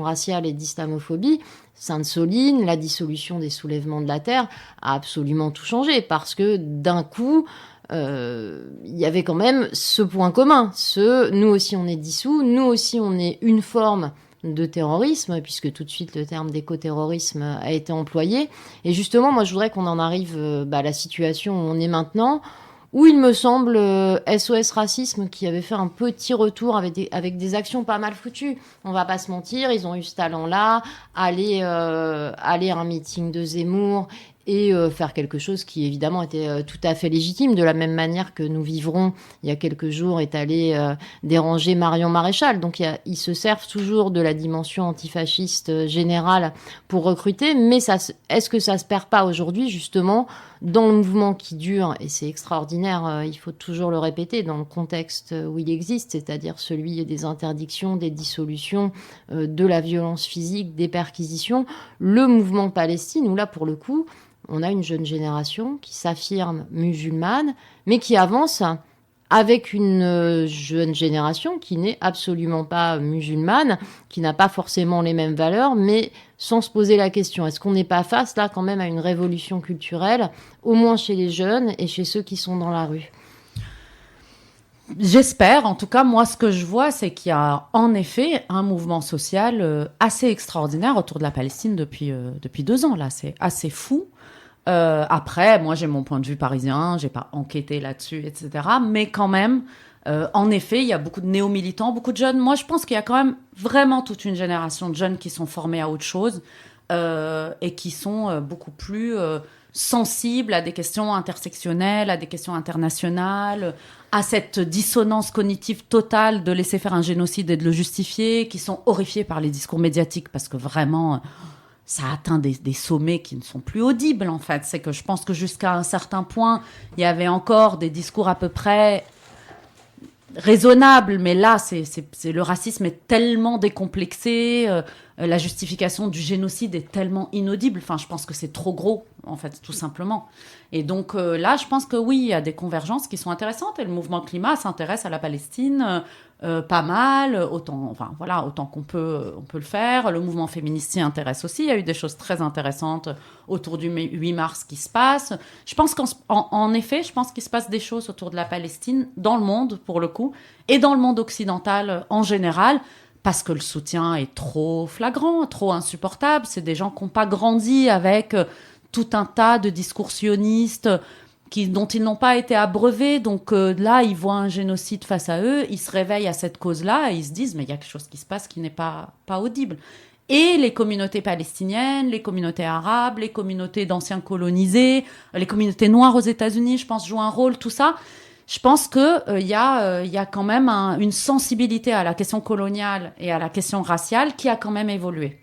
raciales et d'islamophobie. Sainte-Soline, la dissolution des soulèvements de la Terre a absolument tout changé parce que d'un coup, il y avait quand même ce point commun. Nous aussi on est dissous, nous aussi on est une forme de terrorisme, puisque tout de suite le terme d'écoterrorisme a été employé. Et justement, moi je voudrais qu'on en arrive à la situation où on est maintenant, où il me semble SOS Racisme qui avait fait un petit retour avec des actions pas mal foutues. On va pas se mentir, ils ont eu ce talent-là, aller à un meeting de Zemmour et faire quelque chose qui évidemment était tout à fait légitime, de la même manière que Nous Vivrons, il y a quelques jours, est allé déranger Marion Maréchal. Donc ils se servent toujours de la dimension antifasciste générale pour recruter, mais est-ce que ça se perd pas aujourd'hui justement dans le mouvement qui dure, et c'est extraordinaire, il faut toujours le répéter, dans le contexte où il existe, c'est-à-dire celui des interdictions, des dissolutions, de la violence physique, des perquisitions, le mouvement Palestine, où là pour le coup, on a une jeune génération qui s'affirme musulmane, mais qui avance avec une jeune génération qui n'est absolument pas musulmane, qui n'a pas forcément les mêmes valeurs, mais sans se poser la question, est-ce qu'on n'est pas face là quand même à une révolution culturelle, au moins chez les jeunes et chez ceux qui sont dans la rue? J'espère. En tout cas, moi, ce que je vois, c'est qu'il y a en effet un mouvement social assez extraordinaire autour de la Palestine depuis 2 ans. Là, c'est assez fou. Après, moi, j'ai mon point de vue parisien, j'ai pas enquêté là-dessus, etc. Mais quand même, en effet, il y a beaucoup de néo-militants, beaucoup de jeunes. Moi, je pense qu'il y a quand même vraiment toute une génération de jeunes qui sont formés à autre chose et qui sont beaucoup plus sensibles à des questions intersectionnelles, à des questions internationales, à cette dissonance cognitive totale de laisser faire un génocide et de le justifier, qui sont horrifiés par les discours médiatiques parce que vraiment ça atteint des sommets qui ne sont plus audibles, en fait. C'est que je pense que jusqu'à un certain point, il y avait encore des discours à peu près raisonnables, mais là, le racisme est tellement décomplexé, la justification du génocide est tellement inaudible. Enfin, je pense que c'est trop gros, en fait, tout simplement. Et donc là, je pense que oui, il y a des convergences qui sont intéressantes, et le mouvement climat s'intéresse à la Palestine pas mal, autant qu'on peut le faire. Le mouvement féministe s'y intéresse aussi. Il y a eu des choses très intéressantes autour du 8 mars qui se passent. Je pense qu'en effet, je pense qu'il se passe des choses autour de la Palestine dans le monde, pour le coup, et dans le monde occidental en général, parce que le soutien est trop flagrant, trop insupportable. C'est des gens qui n'ont pas grandi avec tout un tas de discours sionistes dont ils n'ont pas été abreuvés. Donc là, ils voient un génocide face à eux, ils se réveillent à cette cause-là et ils se disent, mais il y a quelque chose qui se passe qui n'est pas audible. Et les communautés palestiniennes, les communautés arabes, les communautés d'anciens colonisés, les communautés noires aux États-Unis, je pense, jouent un rôle, tout ça. Je pense qu'il y a quand même une sensibilité à la question coloniale et à la question raciale qui a quand même évolué.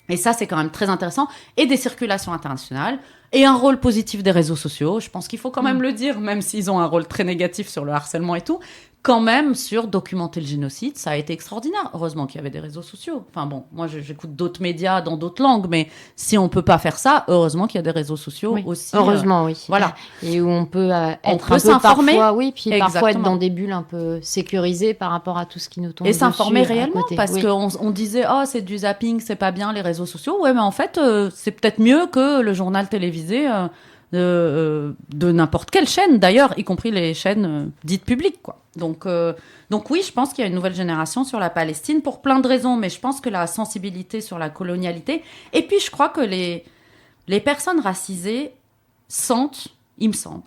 Et ça, c'est quand même très intéressant. Et des circulations internationales. Et un rôle positif des réseaux sociaux. Je pense qu'il faut quand même le dire, même s'ils ont un rôle très négatif sur le harcèlement et tout. Quand même, sur documenter le génocide, ça a été extraordinaire. Heureusement qu'il y avait des réseaux sociaux. Enfin bon, moi, j'écoute d'autres médias dans d'autres langues, mais si on peut pas faire ça, heureusement qu'il y a des réseaux sociaux aussi. Heureusement, oui. Voilà. Et où on peut être on un peut peu s'informer. Parfois, oui, puis Exactement. parfois être dans des bulles un peu sécurisées par rapport à tout ce qui nous tombe et dessus. Et s'informer réellement, parce qu'on disait, oh, c'est du zapping, c'est pas bien les réseaux sociaux. Ouais, mais en fait, c'est peut-être mieux que le journal télévisé de n'importe quelle chaîne, d'ailleurs, y compris les chaînes dites publiques, quoi. Donc oui, je pense qu'il y a une nouvelle génération sur la Palestine pour plein de raisons, mais je pense que la sensibilité sur la colonialité, et puis je crois que les personnes racisées sentent, il me semble,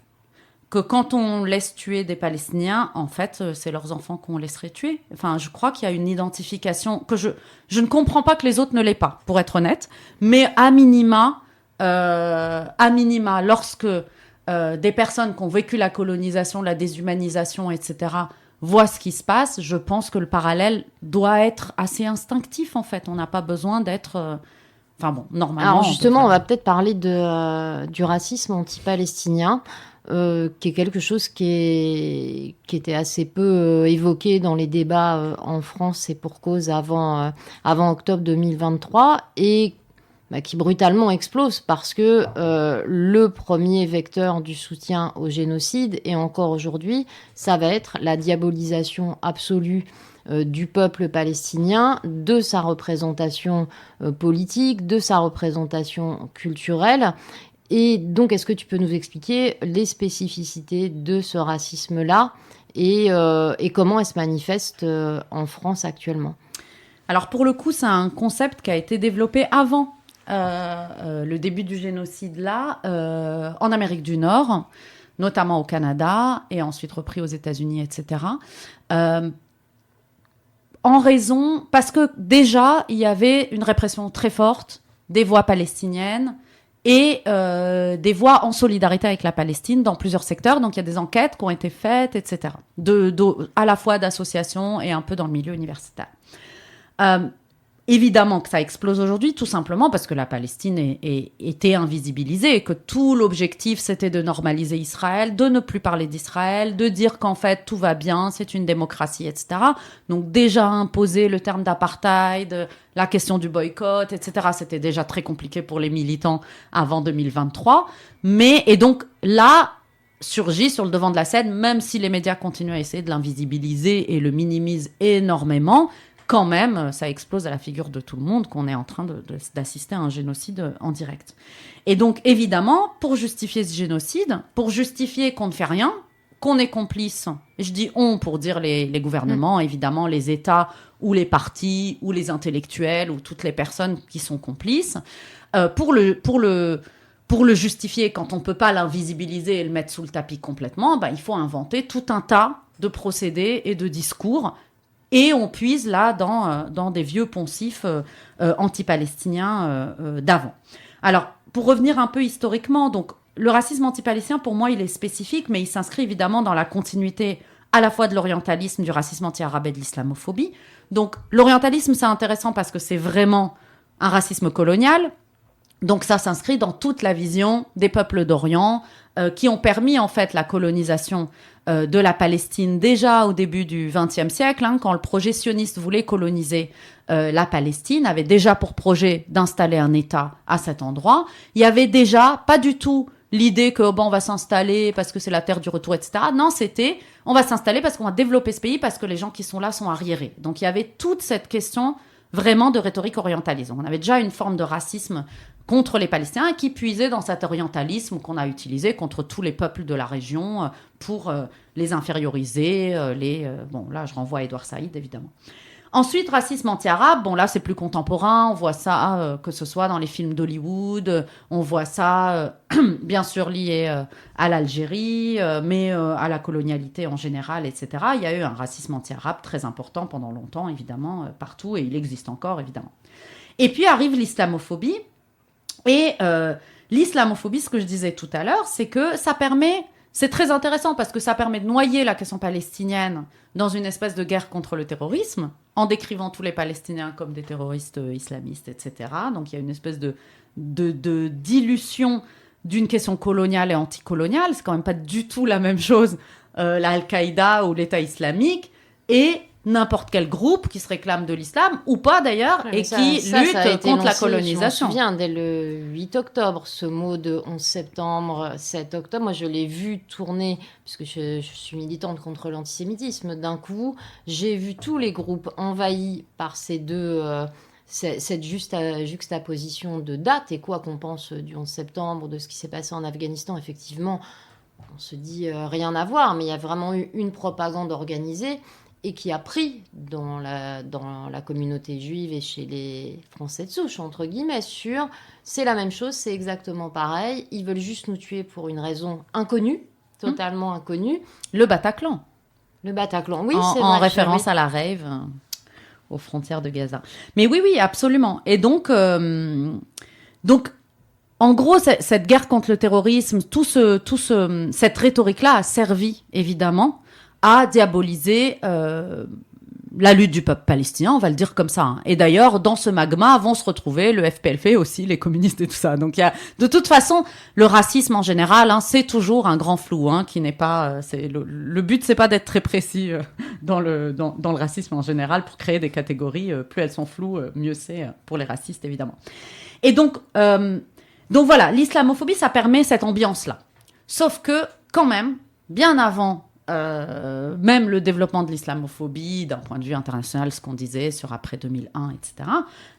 que quand on laisse tuer des Palestiniens, en fait, c'est leurs enfants qu'on laisserait tuer. Enfin, je crois qu'il y a une identification que je ne comprends pas que les autres ne l'aient pas, pour être honnête, mais à minima, lorsque des personnes qui ont vécu la colonisation, la déshumanisation, etc., voient ce qui se passe, je pense que le parallèle doit être assez instinctif, en fait. On n'a pas besoin d'être... Enfin bon, normalement... Alors justement, on va peut-être parler du racisme anti-palestinien, qui est quelque chose qui était assez peu évoqué dans les débats en France et pour cause avant octobre 2023, et qui brutalement explose parce que le premier vecteur du soutien au génocide, et encore aujourd'hui, ça va être la diabolisation absolue du peuple palestinien, de sa représentation politique, de sa représentation culturelle. Et donc, est-ce que tu peux nous expliquer les spécificités de ce racisme-là et comment elle se manifeste en France actuellement? Alors pour le coup, c'est un concept qui a été développé avant le début du génocide là, en Amérique du Nord, notamment au Canada, et ensuite repris aux États-Unis, etc. En raison, parce que déjà, il y avait une répression très forte des voix palestiniennes et des voix en solidarité avec la Palestine dans plusieurs secteurs. Donc il y a des enquêtes qui ont été faites, etc. À la fois d'associations et un peu dans le milieu universitaire. Évidemment que ça explose aujourd'hui, tout simplement parce que la Palestine était invisibilisée et que tout l'objectif, c'était de normaliser Israël, de ne plus parler d'Israël, de dire qu'en fait, tout va bien, c'est une démocratie, etc. Donc déjà imposer le terme d'apartheid, la question du boycott, etc., c'était déjà très compliqué pour les militants avant 2023. Et donc là, surgit sur le devant de la scène, même si les médias continuent à essayer de l'invisibiliser et le minimisent énormément, quand même, ça explose à la figure de tout le monde qu'on est en train d'assister à un génocide en direct. Et donc, évidemment, pour justifier ce génocide, pour justifier qu'on ne fait rien, qu'on est complice, et je dis on pour dire les gouvernements, évidemment, les États, ou les partis, ou les intellectuels, ou toutes les personnes qui sont complices, pour le justifier, quand on ne peut pas l'invisibiliser et le mettre sous le tapis complètement, il faut inventer tout un tas de procédés et de discours. Et on puise là dans des vieux poncifs anti-palestiniens d'avant. Alors, pour revenir un peu historiquement, donc, le racisme anti-palestinien, pour moi, il est spécifique, mais il s'inscrit évidemment dans la continuité à la fois de l'orientalisme, du racisme anti-arabe et de l'islamophobie. Donc, l'orientalisme, c'est intéressant parce que c'est vraiment un racisme colonial. Donc, ça s'inscrit dans toute la vision des peuples d'Orient qui ont permis, en fait, la colonisation de la Palestine déjà au début du XXe siècle, quand le projet sioniste voulait coloniser la Palestine, avait déjà pour projet d'installer un État à cet endroit. Il y avait déjà pas du tout l'idée que on va s'installer parce que c'est la terre du retour, etc. Non, c'était on va s'installer parce qu'on va développer ce pays parce que les gens qui sont là sont arriérés. Donc il y avait toute cette question vraiment de rhétorique orientaliste. On avait déjà une forme de racisme contre les Palestiniens qui puisait dans cet orientalisme qu'on a utilisé contre tous les peuples de la région pour les inférioriser. Bon, là, je renvoie à Edouard Saïd, évidemment. Ensuite, racisme anti-arabe. Bon, là, c'est plus contemporain. On voit ça, que ce soit dans les films d'Hollywood. On voit ça, bien sûr, lié à l'Algérie, mais à la colonialité en général, etc. Il y a eu un racisme anti-arabe très important pendant longtemps, évidemment, partout. Et il existe encore, évidemment. Et puis arrive l'islamophobie. Et l'islamophobie, ce que je disais tout à l'heure, c'est que ça permet, c'est très intéressant parce que ça permet de noyer la question palestinienne dans une espèce de guerre contre le terrorisme, en décrivant tous les Palestiniens comme des terroristes islamistes, etc. Donc il y a une espèce de dilution d'une question coloniale et anticoloniale. C'est quand même pas du tout la même chose, l'Al-Qaïda ou l'État islamique, et n'importe quel groupe qui se réclame de l'islam, ou pas d'ailleurs, et qui lutte contre la colonisation. Je me souviens, dès le 8 octobre, ce mot de 11 septembre, 7 octobre, moi je l'ai vu tourner, puisque je suis militante contre l'antisémitisme, d'un coup, j'ai vu tous les groupes envahis par ces deux... cette juxtaposition de date, et quoi qu'on pense du 11 septembre, de ce qui s'est passé en Afghanistan, effectivement, on se dit rien à voir, mais il y a vraiment eu une propagande organisée, et qui a pris dans la communauté juive et chez les Français de souche, entre guillemets, c'est la même chose, c'est exactement pareil, ils veulent juste nous tuer pour une raison inconnue, totalement inconnue. Le Bataclan. Le Bataclan, oui, c'est vrai. En référence à la rave, aux frontières de Gaza. Mais oui, absolument. Et donc en gros, cette guerre contre le terrorisme, cette rhétorique-là a servi, évidemment, à diaboliser la lutte du peuple palestinien, on va le dire comme ça. Et d'ailleurs, dans ce magma vont se retrouver le FPLP aussi, les communistes et tout ça. Donc, de toute façon, le racisme en général, c'est toujours un grand flou, qui n'est pas... le but, c'est pas d'être très précis dans le racisme en général pour créer des catégories. Plus elles sont floues, mieux c'est pour les racistes, évidemment. Et donc voilà, l'islamophobie, ça permet cette ambiance-là. Sauf que, quand même, bien avant même le développement de l'islamophobie, d'un point de vue international, ce qu'on disait sur après 2001, etc.,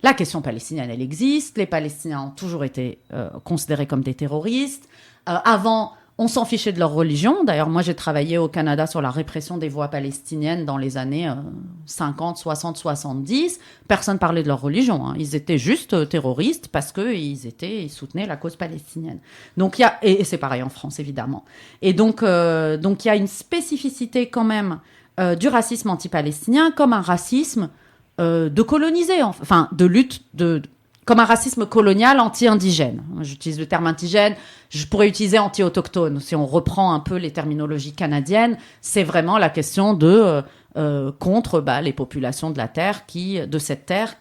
la question palestinienne, elle existe. Les Palestiniens ont toujours été considérés comme des terroristes. Avant, on s'en fichait de leur religion. D'ailleurs, moi, j'ai travaillé au Canada sur la répression des voix palestiniennes dans les années 50, 60, 70. Personne parlait de leur religion. Hein. Ils étaient juste terroristes parce qu'ils soutenaient la cause palestinienne. Donc, et c'est pareil en France, évidemment. Et donc, il y a une spécificité quand même du racisme anti-palestinien comme un racisme de colonisé, enfin, de lutte comme un racisme colonial anti-indigène. J'utilise le terme indigène, je pourrais utiliser anti-autochtone. Si on reprend un peu les terminologies canadiennes, c'est vraiment la question de contre les populations de cette terre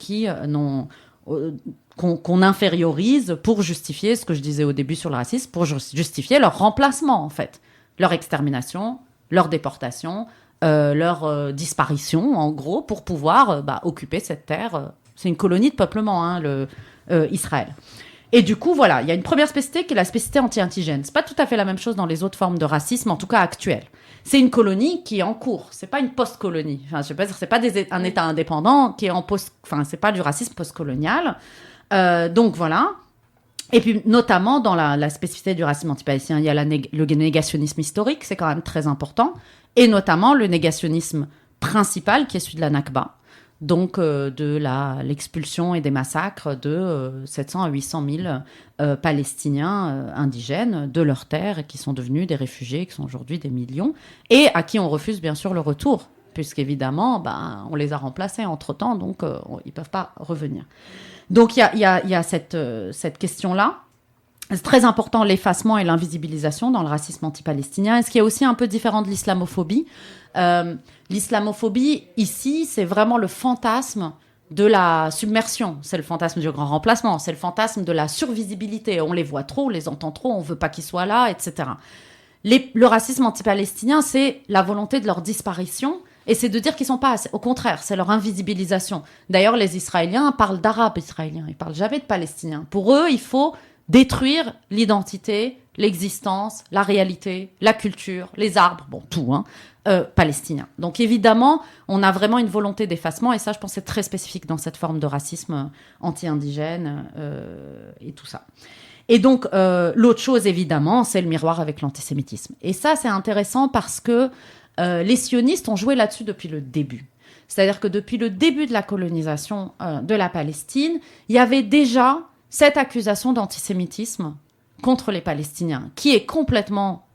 qu'on infériorise pour justifier ce que je disais au début sur le racisme, pour justifier leur remplacement en fait, leur extermination, leur déportation, leur disparition en gros pour pouvoir occuper cette terre. C'est une colonie de peuplement, hein, Israël. Et du coup, voilà, il y a une première spécificité qui est la spécificité anti-indigène. C'est pas tout à fait la même chose dans les autres formes de racisme, en tout cas actuelles. C'est une colonie qui est en cours. C'est pas une post-colonie. Enfin, je sais pas dire, c'est pas un État indépendant qui est en post. Enfin, c'est pas du racisme post-colonial. Donc voilà. Et puis, notamment dans la spécificité du racisme anti-palestinien, il y a le négationnisme historique, c'est quand même très important, et notamment le négationnisme principal qui est celui de la Nakba. Donc de l'expulsion et des massacres de 700 à 800 000 Palestiniens indigènes de leurs terres et qui sont devenus des réfugiés, qui sont aujourd'hui des millions, et à qui on refuse bien sûr le retour, puisqu'évidemment, on les a remplacés entre-temps, donc ils ne peuvent pas revenir. Donc il y a cette question-là. C'est très important, l'effacement et l'invisibilisation dans le racisme anti-palestinien. Et ce qui est aussi un peu différent de l'islamophobie. L'islamophobie, ici, c'est vraiment le fantasme de la submersion. C'est le fantasme du grand remplacement. C'est le fantasme de la survisibilité. On les voit trop, on les entend trop, on ne veut pas qu'ils soient là, etc. Le racisme anti-palestinien, c'est la volonté de leur disparition. Et c'est de dire qu'ils ne sont pas assez. Au contraire, c'est leur invisibilisation. D'ailleurs, les Israéliens parlent d'Arabes israéliens. Ils ne parlent jamais de Palestiniens. Pour eux, il faut détruire l'identité, l'existence, la réalité, la culture, les arbres, tout, palestiniens. Donc évidemment, on a vraiment une volonté d'effacement, et ça, je pense, c'est très spécifique dans cette forme de racisme anti-indigène et tout ça. Et donc, l'autre chose, évidemment, c'est le miroir avec l'antisémitisme. Et ça, c'est intéressant parce que les sionistes ont joué là-dessus depuis le début. C'est-à-dire que depuis le début de la colonisation de la Palestine, il y avait déjà cette accusation d'antisémitisme contre les Palestiniens, qui est complètement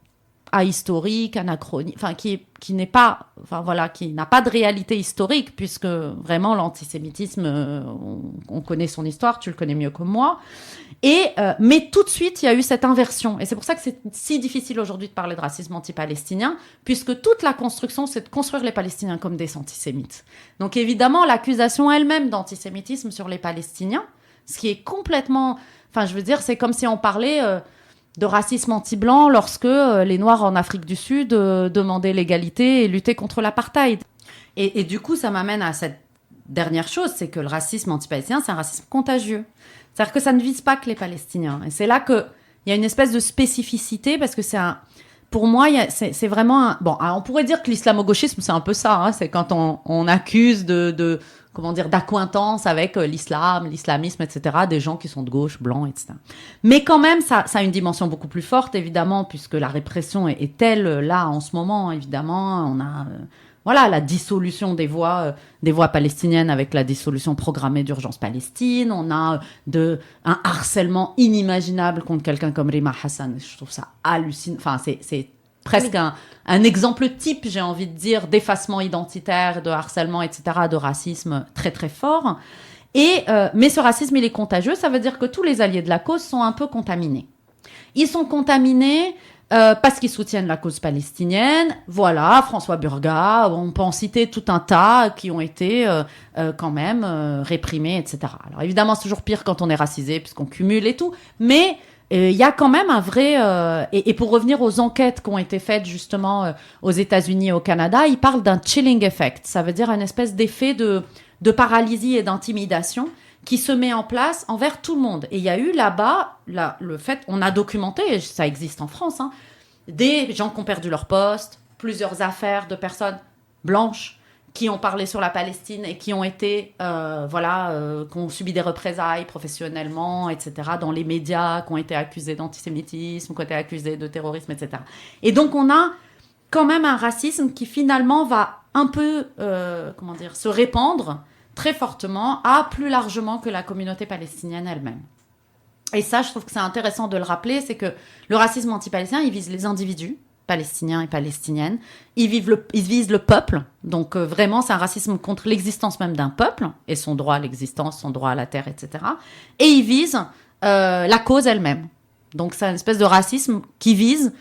ahistorique, anachronique, enfin qui n'est pas, enfin voilà, qui n'a pas de réalité historique, puisque vraiment l'antisémitisme, on connaît son histoire, tu le connais mieux que moi. Mais tout de suite, il y a eu cette inversion, et c'est pour ça que c'est si difficile aujourd'hui de parler de racisme anti-palestinien, puisque toute la construction, c'est de construire les Palestiniens comme des antisémites. Donc évidemment, l'accusation elle-même d'antisémitisme sur les Palestiniens, ce qui est complètement... Enfin, je veux dire, c'est comme si on parlait de racisme anti-blanc lorsque les Noirs en Afrique du Sud demandaient l'égalité et luttaient contre l'apartheid. Et du coup, ça m'amène à cette dernière chose, c'est que le racisme anti-palestinien, c'est un racisme contagieux. C'est-à-dire que ça ne vise pas que les Palestiniens. Et c'est là qu'il y a une espèce de spécificité, parce que pour moi, c'est vraiment... on pourrait dire que l'islamo-gauchisme, c'est un peu ça. Hein, c'est quand on accuse d'accointance avec l'islam, l'islamisme, etc., des gens qui sont de gauche, blancs, etc. Mais quand même, ça a une dimension beaucoup plus forte, évidemment, puisque la répression est telle, là, en ce moment, évidemment. On a la dissolution des voix palestiniennes avec la dissolution programmée d'Urgence Palestine. On a un harcèlement inimaginable contre quelqu'un comme Rima Hassan. Je trouve ça hallucinant. Enfin, c'est presque un exemple type, j'ai envie de dire, d'effacement identitaire, de harcèlement, etc., de racisme très, très fort. Mais ce racisme, il est contagieux. Ça veut dire que tous les alliés de la cause sont un peu contaminés. Ils sont contaminés parce qu'ils soutiennent la cause palestinienne. Voilà, François Burga, on peut en citer tout un tas qui ont été quand même réprimés, etc. Alors évidemment, c'est toujours pire quand on est racisé, puisqu'on cumule et tout, mais... Il y a quand même un vrai... et pour revenir aux enquêtes qui ont été faites justement aux États-Unis et au Canada, ils parlent d'un chilling effect. Ça veut dire une espèce d'effet de paralysie et d'intimidation qui se met en place envers tout le monde. Et il y a eu là-bas, le fait, on a documenté, et ça existe en France, hein, des gens qui ont perdu leur poste, plusieurs affaires de personnes blanches qui ont parlé sur la Palestine et qui ont été, qui ont subi des représailles professionnellement, etc., dans les médias, qui ont été accusés d'antisémitisme, qui ont été accusés de terrorisme, etc. Et donc, on a quand même un racisme qui, finalement, va un peu, se répandre très fortement, plus largement que la communauté palestinienne elle-même. Et ça, je trouve que c'est intéressant de le rappeler, c'est que le racisme anti-palestinien, il vise les individus, palestiniens et palestiniennes. Ils visent le peuple. Donc, vraiment, c'est un racisme contre l'existence même d'un peuple et son droit à l'existence, son droit à la terre, etc. Et ils visent la cause elle-même. Donc, c'est une espèce de racisme qui vise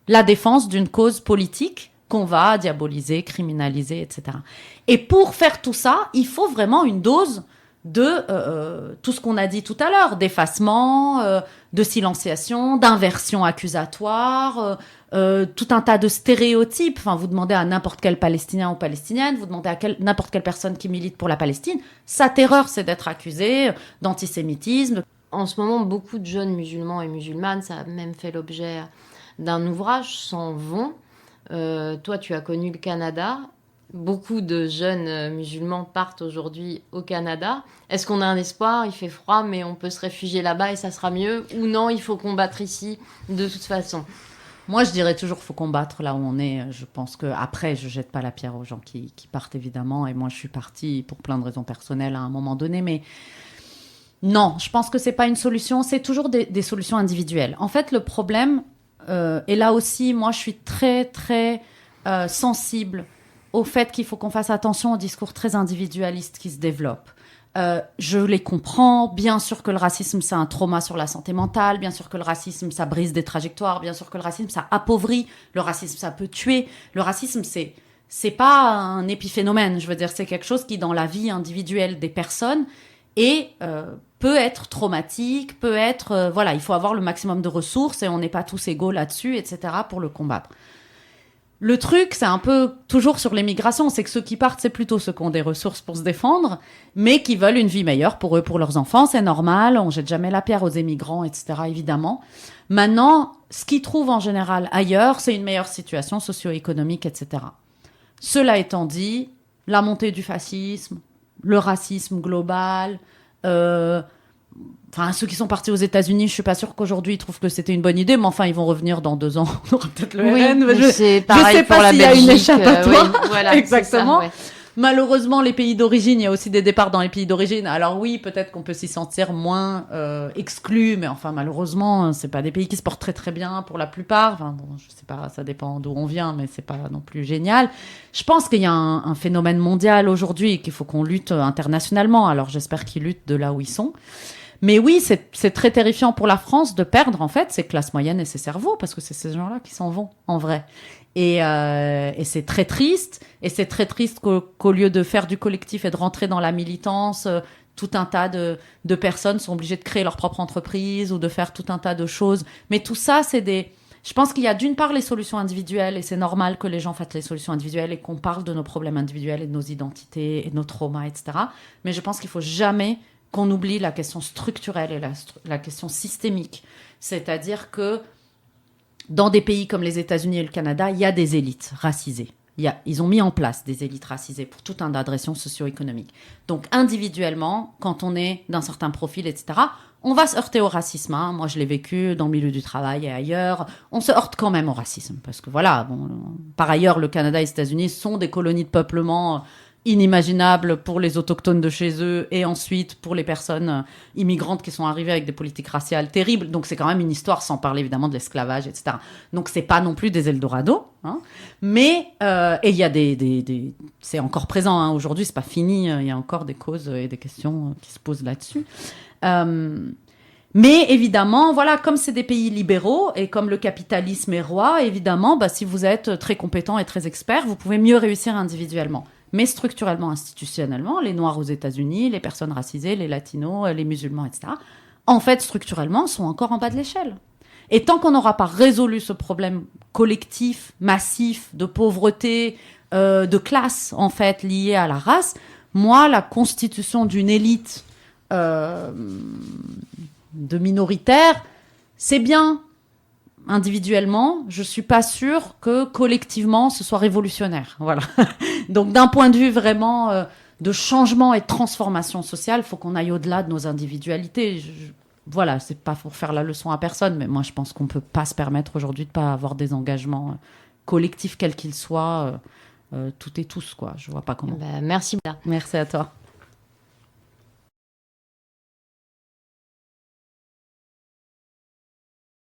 la défense d'une cause politique qu'on va diaboliser, criminaliser, etc. Et pour faire tout ça, il faut vraiment une dose de tout ce qu'on a dit tout à l'heure, d'effacement, de silenciation, d'inversion accusatoire, tout un tas de stéréotypes. Enfin, vous demandez à n'importe quel Palestinien ou Palestinienne, vous demandez à n'importe quelle personne qui milite pour la Palestine, sa terreur, c'est d'être accusé d'antisémitisme. En ce moment, beaucoup de jeunes musulmans et musulmanes, ça a même fait l'objet d'un ouvrage, s'en vont. Toi, tu as connu le Canada. Beaucoup de jeunes musulmans partent aujourd'hui au Canada. Est-ce qu'on a un espoir ? Il fait froid, mais on peut se réfugier là-bas et ça sera mieux ? Ou non, il faut combattre ici de toute façon ? Moi, je dirais toujours qu'il faut combattre là où on est. Je pense qu'après, je ne jette pas la pierre aux gens qui partent, évidemment. Et moi, je suis partie pour plein de raisons personnelles à un moment donné. Mais non, je pense que ce n'est pas une solution. C'est toujours des solutions individuelles. En fait, le problème, et là aussi, moi, je suis très, très sensible au fait qu'il faut qu'on fasse attention au discours très individualiste qui se développe. Je les comprends. Bien sûr que le racisme, c'est un trauma sur la santé mentale. Bien sûr que le racisme, ça brise des trajectoires. Bien sûr que le racisme, ça appauvrit. Le racisme, ça peut tuer. Le racisme, c'est pas un épiphénomène. Je veux dire, c'est quelque chose qui, dans la vie individuelle des personnes, peut être traumatique, peut être... il faut avoir le maximum de ressources et on n'est pas tous égaux là-dessus, etc., pour le combattre. Le truc, c'est un peu toujours sur les migrations, c'est que ceux qui partent, c'est plutôt ceux qui ont des ressources pour se défendre, mais qui veulent une vie meilleure pour eux, pour leurs enfants, c'est normal, on jette jamais la pierre aux émigrants, etc., évidemment. Maintenant, ce qu'ils trouvent en général ailleurs, c'est une meilleure situation socio-économique, etc. Cela étant dit, la montée du fascisme, le racisme global, ceux qui sont partis aux États-Unis, je suis pas sûre qu'aujourd'hui ils trouvent que c'était une bonne idée, mais enfin ils vont revenir dans 2 ans. On aura peut-être le RN. C'est pareil, je sais pour pas la s'il Belgique. Y a une échappatoire. Voilà, exactement. Ça, ouais. Malheureusement, les pays d'origine, il y a aussi des départs dans les pays d'origine. Alors oui, peut-être qu'on peut s'y sentir moins exclu, mais enfin malheureusement, c'est pas des pays qui se portent très très bien pour la plupart. Enfin bon, je sais pas, ça dépend d'où on vient, mais c'est pas non plus génial. Je pense qu'il y a un phénomène mondial aujourd'hui et qu'il faut qu'on lutte internationalement. Alors j'espère qu'ils luttent de là où ils sont. Mais oui, c'est très terrifiant pour la France de perdre, en fait, ses classes moyennes et ses cerveaux, parce que c'est ces gens-là qui s'en vont, en vrai. Et c'est très triste. Et c'est très triste qu'au lieu de faire du collectif et de rentrer dans la militance, tout un tas de personnes sont obligées de créer leur propre entreprise ou de faire tout un tas de choses. Mais tout ça, je pense qu'il y a d'une part les solutions individuelles, et c'est normal que les gens fassent les solutions individuelles et qu'on parle de nos problèmes individuels et de nos identités et de nos traumas, etc. Mais je pense qu'il faut jamais qu'on oublie la question structurelle et la question systémique. C'est-à-dire que dans des pays comme les États-Unis et le Canada, il y a des élites racisées. Ils ont mis en place des élites racisées pour tout un tas de raisons socio-économiques. Donc individuellement, quand on est d'un certain profil, etc., on va se heurter au racisme. Hein. Moi, je l'ai vécu dans le milieu du travail et ailleurs. On se heurte quand même au racisme. Parce que par ailleurs, le Canada et les États-Unis sont des colonies de peuplement inimaginable pour les autochtones de chez eux et ensuite pour les personnes immigrantes qui sont arrivées avec des politiques raciales terribles. Donc c'est quand même une histoire, sans parler évidemment de l'esclavage, etc. Donc c'est pas non plus des Eldorado, hein. Mais et il y a c'est encore présent, hein. Aujourd'hui, c'est pas fini. Il y a encore des causes et des questions qui se posent là-dessus. Mais évidemment, comme c'est des pays libéraux et comme le capitalisme est roi, évidemment, si vous êtes très compétent et très expert, vous pouvez mieux réussir individuellement. Mais structurellement, institutionnellement, les Noirs aux États-Unis, les personnes racisées, les Latinos, les musulmans, etc., en fait, structurellement, sont encore en bas de l'échelle. Et tant qu'on n'aura pas résolu ce problème collectif, massif, de pauvreté, de classe, en fait, lié à la race, moi, la constitution d'une élite de minoritaires, c'est bien individuellement. Je suis pas sûre que collectivement ce soit révolutionnaire. Voilà. Donc d'un point de vue vraiment de changement et de transformation sociale, il faut qu'on aille au-delà de nos individualités. Voilà, c'est pas pour faire la leçon à personne, mais moi je pense qu'on peut pas se permettre aujourd'hui de pas avoir des engagements collectifs quels qu'ils soient, toutes et tous, quoi. Je vois pas comment. Merci. Merci à toi.